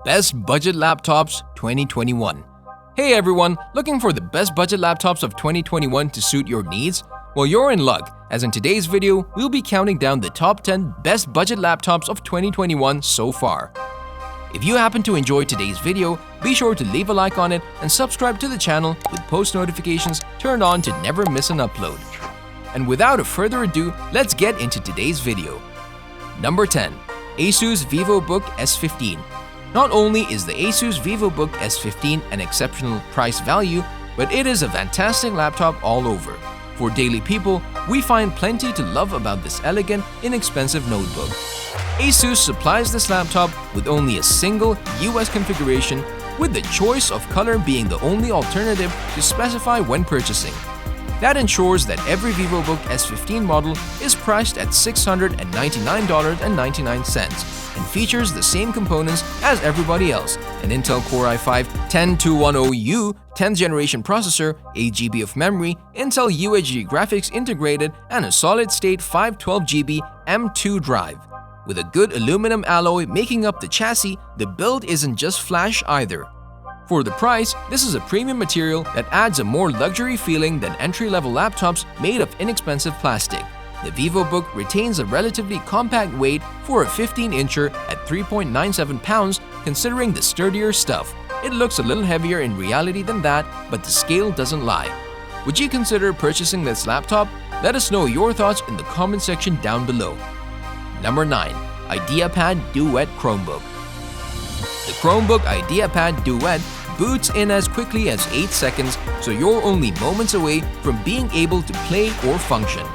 Best Budget Laptops 2021. Hey everyone, looking for the best budget laptops of 2021 to suit your needs? Well, you're in luck, as in today's video, we'll be counting down the top 10 best budget laptops of 2021 so far. If you happen to enjoy today's video, be sure to leave a like on it and subscribe to the channel with post notifications turned on to never miss an upload. And without a further ado, let's get into today's video. Number 10. ASUS VivoBook S15. Not only is the ASUS VivoBook S15 an exceptional price value, but it is a fantastic laptop all over. For daily people, we find plenty to love about this elegant, inexpensive notebook. ASUS supplies this laptop with only a single US configuration, with the choice of color being the only alternative to specify when purchasing. That ensures that every VivoBook S15 model is priced at $699.99 and features the same components as everybody else: an Intel Core i5-10210U 10th generation processor, 8GB of memory, Intel UHD graphics integrated, and a solid-state 512GB M2 drive. With a good aluminum alloy making up the chassis, the build isn't just flash either. For the price, this is a premium material that adds a more luxury feeling than entry-level laptops made of inexpensive plastic. The VivoBook retains a relatively compact weight for a 15-incher at 3.97 pounds, considering the sturdier stuff. It looks a little heavier in reality than that, but the scale doesn't lie. Would you consider purchasing this laptop? Let us know your thoughts in the comment section down below. Number 9. IdeaPad Duet Chromebook. The Chromebook IdeaPad Duet boots in as quickly as 8 seconds, so you're only moments away from being able to play or function.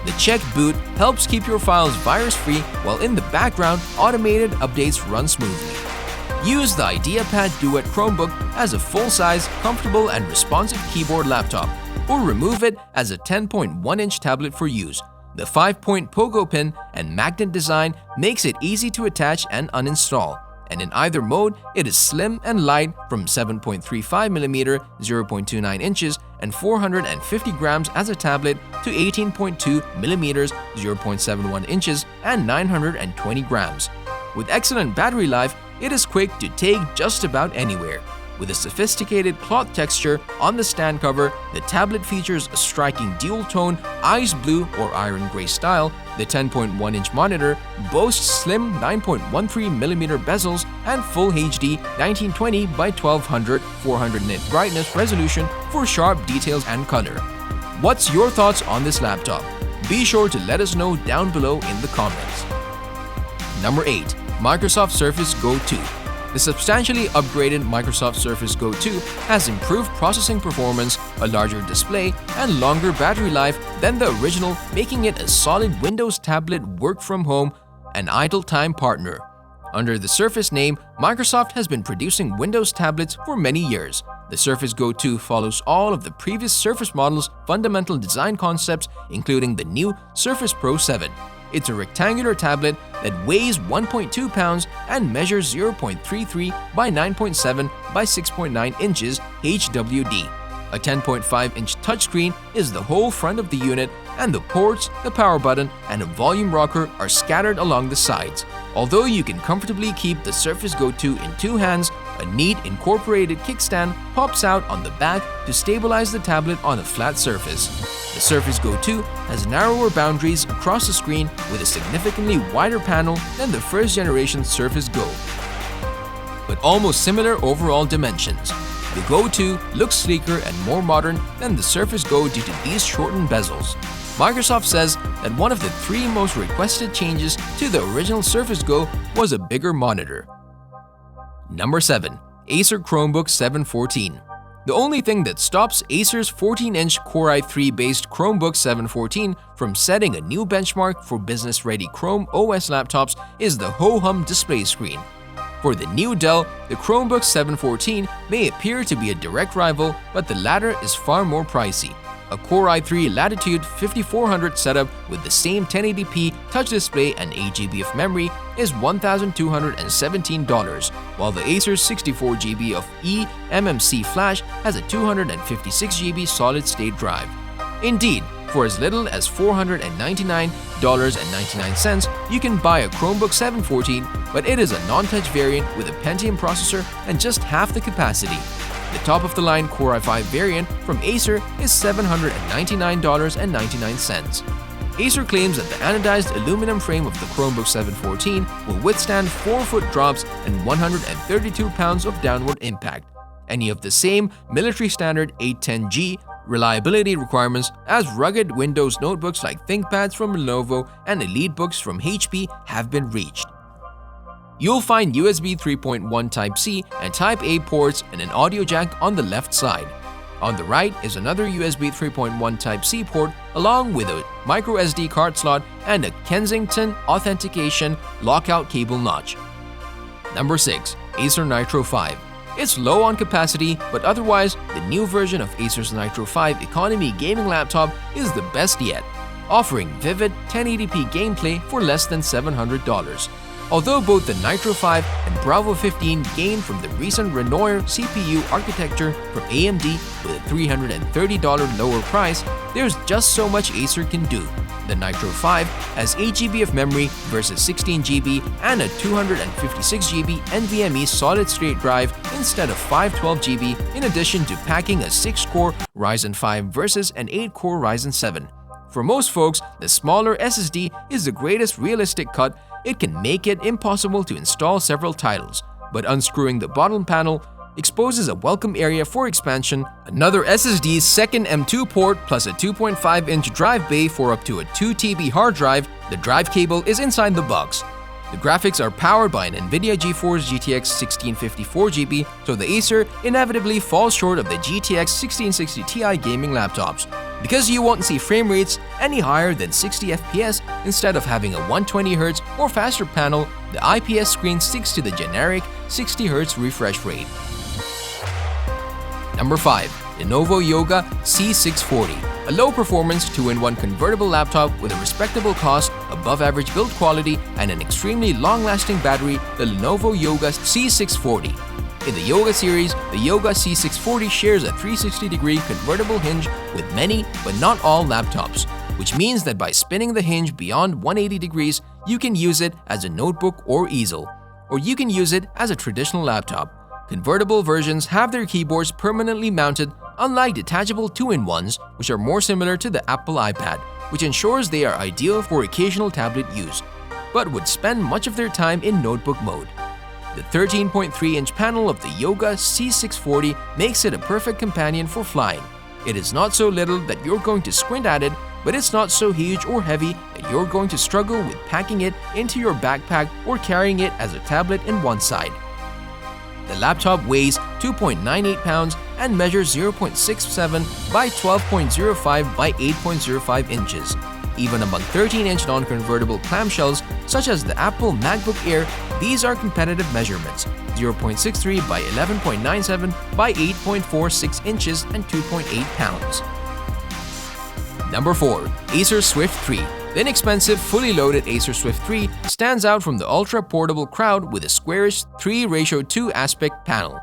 The checked boot helps keep your files virus-free, while in the background, automated updates run smoothly. Use the IdeaPad Duet Chromebook as a full-size, comfortable and responsive keyboard laptop, or remove it as a 10.1-inch tablet for use. The 5-point pogo pin and magnet design makes it easy to attach and uninstall. And in either mode, it is slim and light from 7.35mm, 0.29 inches, and 450 grams as a tablet to 18.2mm, 0.71 inches, and 920 grams. With excellent battery life, it is quick to take just about anywhere. With a sophisticated cloth texture on the stand cover, the tablet features a striking dual-tone ice blue or iron gray style. The 10.1-inch monitor boasts slim 9.13mm bezels and Full HD 1920 by 1200 400 nit brightness resolution for sharp details and color. What's your thoughts on this laptop? Be sure to let us know down below in the comments. Number 8. Microsoft Surface Go 2. The substantially upgraded Microsoft Surface Go 2 has improved processing performance, a larger display, and longer battery life than the original, making it a solid Windows tablet work-from-home and idle-time partner. Under the Surface name, Microsoft has been producing Windows tablets for many years. The Surface Go 2 follows all of the previous Surface models' fundamental design concepts, including the new Surface Pro 7. It's a rectangular tablet that weighs 1.2 pounds and measures 0.33 by 9.7 by 6.9 inches HWD. A 10.5-inch touchscreen is the whole front of the unit, and the ports, the power button, and a volume rocker are scattered along the sides. Although you can comfortably keep the Surface Go 2 in two hands, a neat incorporated kickstand pops out on the back to stabilize the tablet on a flat surface. The Surface Go 2 has narrower boundaries across the screen with a significantly wider panel than the first-generation Surface Go, but almost similar overall dimensions. The Go 2 looks sleeker and more modern than the Surface Go due to these shortened bezels. Microsoft says that one of the 3 most requested changes to the original Surface Go was a bigger monitor. Number 7. Acer Chromebook 714. The only thing that stops Acer's 14-inch Core i3-based Chromebook 714 from setting a new benchmark for business-ready Chrome OS laptops is the ho-hum display screen. For the new Dell, the Chromebook 714 may appear to be a direct rival, but the latter is far more pricey. A Core i3 Latitude 5400 setup with the same 1080p touch display and 8GB of memory is $1,217, while the Acer's 64GB of eMMC flash has a 256GB solid-state drive. Indeed, for as little as $499.99, you can buy a Chromebook 714, but it is a non-touch variant with a Pentium processor and just half the capacity. The top-of-the-line Core i5 variant from Acer is $799.99. Acer claims that the anodized aluminum frame of the Chromebook 714 will withstand 4-foot drops and 132 pounds of downward impact, any of the same military-standard 810G reliability requirements as rugged Windows notebooks like ThinkPads from Lenovo and EliteBooks from HP have been reached. You'll find USB 3.1 Type-C and Type-A ports and an audio jack on the left side. On the right is another USB 3.1 Type-C port along with a microSD card slot and a Kensington authentication lockout cable notch. Number 6. Acer Nitro 5. It's low on capacity, but otherwise, the new version of Acer's Nitro 5 economy gaming laptop is the best yet, offering vivid 1080p gameplay for less than $700. Although both the Nitro 5 and Bravo 15 gained from the recent Renoir CPU architecture from AMD with a $330 lower price, there's just so much Acer can do. The Nitro 5 has 8GB of memory versus 16GB and a 256GB NVMe solid-state drive instead of 512GB, in addition to packing a 6-core Ryzen 5 versus an 8-core Ryzen 7. For most folks, the smaller SSD is the greatest realistic cut. It can make it impossible to install several titles, but unscrewing the bottom panel exposes a welcome area for expansion, another SSD's second M2 port plus a 2.5-inch drive bay for up to a 2TB hard drive. The drive cable is inside the box. The graphics are powered by an NVIDIA GeForce GTX 1654GB, so the Acer inevitably falls short of the GTX 1660 Ti gaming laptops. Because you won't see frame rates any higher than 60 FPS, instead of having a 120Hz or faster panel, the IPS screen sticks to the generic 60Hz refresh rate. Number 5. Lenovo Yoga C640. A low-performance 2-in-1 convertible laptop with a respectable cost, above-average build quality, and an extremely long-lasting battery, the Lenovo Yoga C640. In the Yoga series, the Yoga C640 shares a 360-degree convertible hinge with many, but not all laptops, which means that by spinning the hinge beyond 180 degrees, you can use it as a notebook or easel, or you can use it as a traditional laptop. Convertible versions have their keyboards permanently mounted, unlike detachable 2-in-1s, which are more similar to the Apple iPad, which ensures they are ideal for occasional tablet use, but would spend much of their time in notebook mode. The 13.3-inch panel of the Yoga C640 makes it a perfect companion for flying. It is not so little that you're going to squint at it, but it's not so huge or heavy that you're going to struggle with packing it into your backpack or carrying it as a tablet in one side. The laptop weighs 2.98 pounds and measures 0.67 by 12.05 by 8.05 inches. Even among 13-inch non-convertible clamshells, such as the Apple MacBook Air, these are competitive measurements: 0.63 by 11.97 by 8.46 inches and 2.8 pounds. Number 4. Acer Swift 3. The inexpensive, fully loaded Acer Swift 3 stands out from the ultra-portable crowd with a squarish 3:2 aspect panel.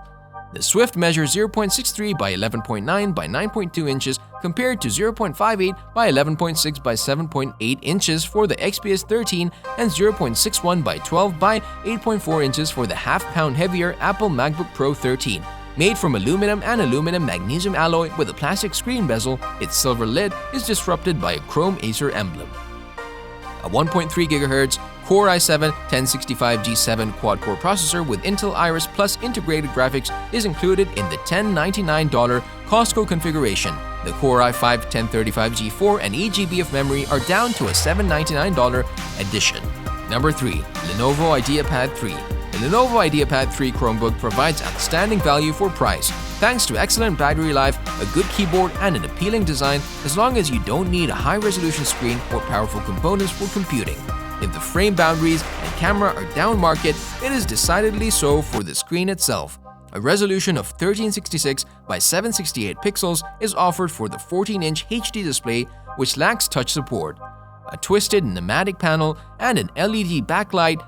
The Swift measures 0.63 by 11.9 by 9.2 inches compared to 0.58 by 11.6 by 7.8 inches for the XPS 13 and 0.61 by 12 by 8.4 inches for the half-pound heavier Apple MacBook Pro 13. Made from aluminum and aluminum magnesium alloy with a plastic screen bezel, its silver lid is disrupted by a chrome Acer emblem. A 1.3 GHz Core i7 1065G7 quad-core processor with Intel Iris Plus integrated graphics is included in the $1099 Costco configuration. The Core i5 1035G4 and 8GB of memory are down to a $799 edition. Number 3. Lenovo IdeaPad 3. The Lenovo IdeaPad 3 Chromebook provides outstanding value for price, thanks to excellent battery life, a good keyboard, and an appealing design, as long as you don't need a high-resolution screen or powerful components for computing. If the frame boundaries and camera are down market, it is decidedly so for the screen itself. A resolution of 1366 by 768 pixels is offered for the 14-inch HD display, which lacks touch support. A twisted pneumatic panel and an LED backlight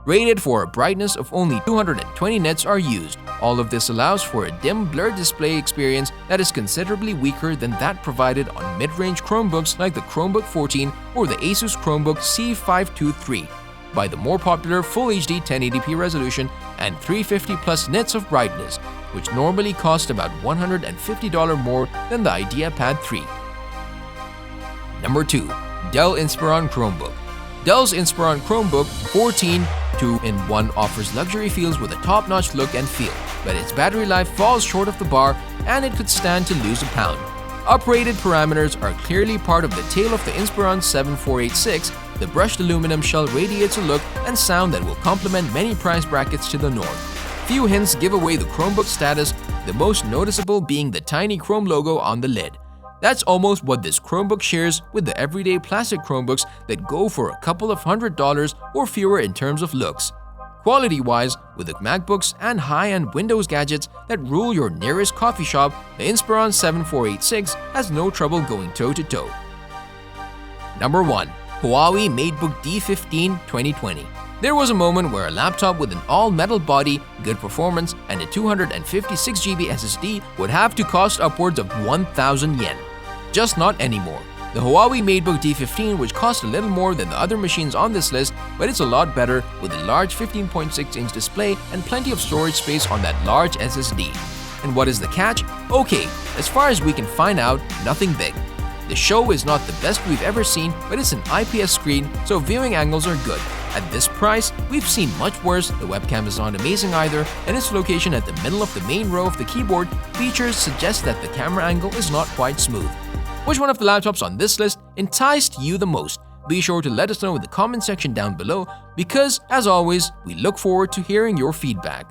rated for a brightness of only 220 nits are used. All of this allows for a dim, blurred display experience that is considerably weaker than that provided on mid-range Chromebooks like the Chromebook 14 or the ASUS Chromebook C523, by the more popular Full HD 1080p resolution and 350 plus nits of brightness, which normally cost about $150 more than the IdeaPad 3. Number 2. Dell Inspiron Chromebook. Dell's Inspiron Chromebook 14 2-in-1 offers luxury feels with a top-notch look and feel, but its battery life falls short of the bar and it could stand to lose a pound. Uprated parameters are clearly part of the tail of the Inspiron 7486. The brushed aluminum shell radiates a look and sound that will complement many price brackets to the north. Few hints give away the Chromebook status, the most noticeable being the tiny Chrome logo on the lid. That's almost what this Chromebook shares with the everyday plastic Chromebooks that go for a couple of $100 or fewer in terms of looks. Quality-wise, with the MacBooks and high-end Windows gadgets that rule your nearest coffee shop, the Inspiron 7486 has no trouble going toe-to-toe. Number 1. Huawei MateBook D15 2020. There was a moment where a laptop with an all-metal body, good performance, and a 256GB SSD would have to cost upwards of 1,000 yen. Just not anymore. The Huawei MateBook D15, which costs a little more than the other machines on this list, but it's a lot better with a large 15.6-inch display and plenty of storage space on that large SSD. And what is the catch? Okay, as far as we can find out, nothing big. The show is not the best we've ever seen, but it's an IPS screen, so viewing angles are good. At this price, we've seen much worse. The webcam is not amazing either, and its location at the middle of the main row of the keyboard features suggest that the camera angle is not quite smooth. Which one of the laptops on this list enticed you the most? Be sure to let us know in the comment section down below because, as always, we look forward to hearing your feedback.